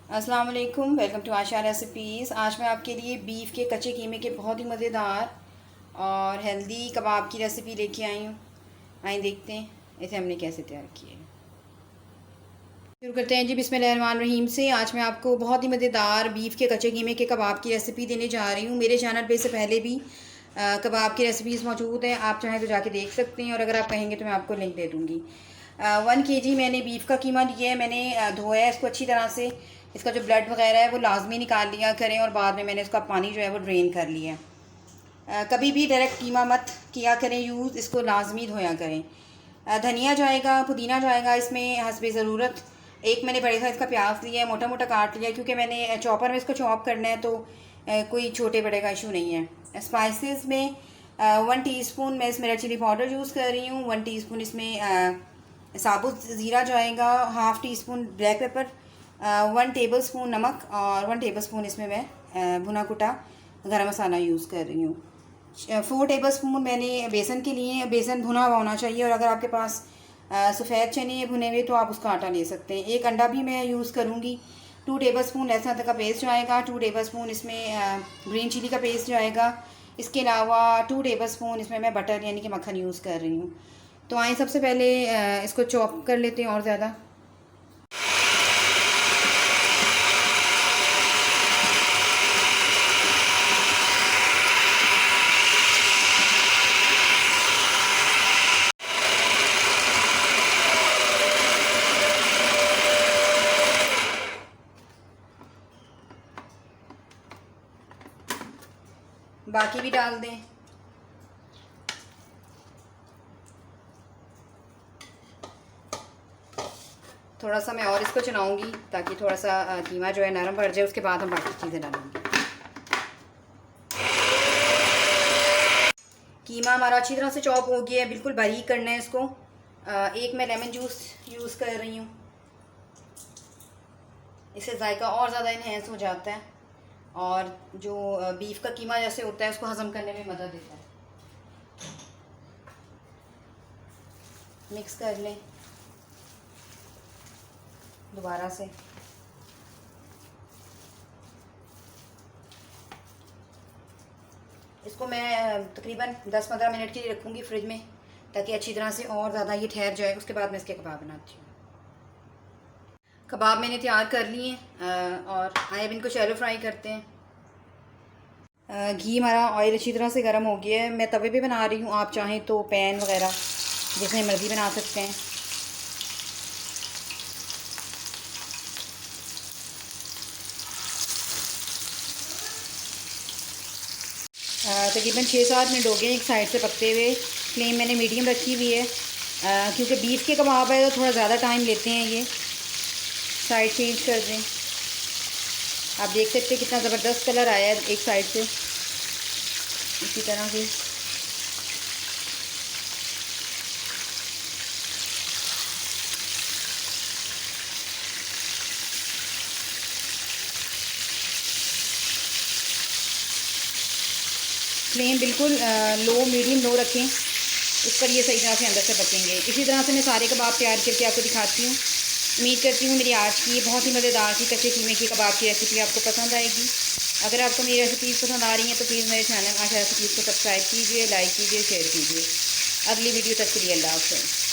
अस्सलाम वालेकुम, welcome to Asha recipes. आज मैं आपके लिए बीफ के कच्चे कीमे के बहुत ही मज़ेदार और हेल्दी कबाब की रेसिपी लेके आई हूँ। आइए देखते हैं इसे हमने कैसे तैयार किया है। शुरू करते हैं जी बिस्मिल्लाहिर्रहमानिर्रहीम से। आज मैं आपको बहुत ही मज़ेदार बीफ के कच्चे कीमे के कबाब की रेसिपी देने जा रही हूँ। मेरे चैनल पे से पहले भी कबाब की रेसिपीज़ मौजूद हैं, आप चाहें तो जाके देख सकते हैं और अगर आप कहेंगे तो मैं आपको लिंक दे दूँगी। 1 kg मैंने बीफ का कीमा लिया है। मैंने धोया है इसको अच्छी तरह से। इसका जो ब्लड वगैरह है वो लाजमी निकाल लिया करें और बाद में मैंने इसका पानी जो है वो ड्रेन कर लिया है। कभी भी डायरेक्ट कीमा मत किया करें यूज़, इसको लाजमी धोया करें। धनिया जाएगा, पुदीना जाएगा इसमें हस्बे ज़रूरत। एक मैंने बड़े साइज़ का प्याज लिया है, मोटा मोटा काट लिया क्योंकि मैंने चॉपर में इसको चॉप करना है, तो कोई छोटे बड़े का इशू नहीं है। स्पाइसेस में 1 टीस्पून मैं इसमें रेड चिली पाउडर यूज़ कर रही हूँ। 1 टीस्पून इसमें साबुत ज़ीरा जाएगा, half tea spoon black pepper, 1 tablespoon नमक और 1 टेबलस्पून इसमें मैं भुना कुटा गरम मसाला यूज़ कर रही हूँ। 4 टेबलस्पून मैंने बेसन के लिए, बेसन भुना हुआ होना चाहिए और अगर आपके पास सफ़ेद चने भुने हुए तो आप उसका आटा ले सकते हैं। 1 अंडा भी मैं यूज़ करूँगी। 2 टेबलस्पून लहसुन अदरक का पेस्ट जाएगा। 2 टेबलस्पून इसमें ग्रीन चिली का पेस्ट जाएगा। इसके अलावा 2 टेबलस्पून इसमें मैं बटर यानी कि मक्खन यूज़ कर रही हूँ। तो आइए सबसे पहले इसको चॉप कर लेते हैं और ज़्यादा। बाकी भी डाल दें। थोड़ा सा मैं और इसको चलाऊंगी ताकि थोड़ा सा कीमा जो है नरम पड़ जाए, उसके बाद हम बाकी चीज़ें डालेंगे। कीमा हमारा अच्छी तरह से चॉप हो गया है, बिल्कुल बारीक करना है इसको। एक मैं लेमन जूस यूज़ कर रही हूँ, इससे जायका और ज़्यादा इन्हेंस हो जाता है और जो बीफ का कीमा जैसे होता है उसको हज़म करने में मदद देता है। मिक्स कर लें दोबारा से। इसको मैं तकरीबन 10-15 मिनट के लिए रखूँगी फ्रिज में ताकि अच्छी तरह से और ज़्यादा ये ठहर जाए। उसके बाद मैं इसके कबाब बनाती हूँ। कबाब मैंने तैयार कर लिए हैं और आए अब इनको शैलो फ्राई करते हैं। घी हमारा ऑयल अच्छी तरह से गर्म हो गया है। मैं तवे पे बना रही हूँ, आप चाहें तो पैन वगैरह जिसमें मर्ज़ी बना सकते हैं। तकरीबन 6-7 मिनट हो गए एक साइड से पकते हुए। फ्लेम मैंने मीडियम रखी हुई है क्योंकि बीफ के कबाब है तो थोड़ा ज़्यादा टाइम लेते हैं ये। साइड चेंज कर दें। आप देख सकते हैं कितना ज़बरदस्त कलर आया है एक साइड से। इसी तरह से फ्लेम बिल्कुल लो मीडियम लो रखें, उस पर ये सही तरह से अंदर से पकेंगे। इसी तरह से मैं सारे कबाब तैयार करके आपको दिखाती हूँ। उम्मीद करती हूँ मेरी आज की ये बहुत ही मज़ेदार सी कच्चे कीमे की कबाब की रेसिपी आपको पसंद आएगी। अगर आपको मेरी रेसिपीज़ पसंद आ रही हैं तो प्लीज़ मेरे चैनल आशा रेसिपीज़ को सब्सक्राइब कीजिए, लाइक कीजिए, शेयर कीजिए। अगली वीडियो तक के लिए अल्लाह हाफ़िज़।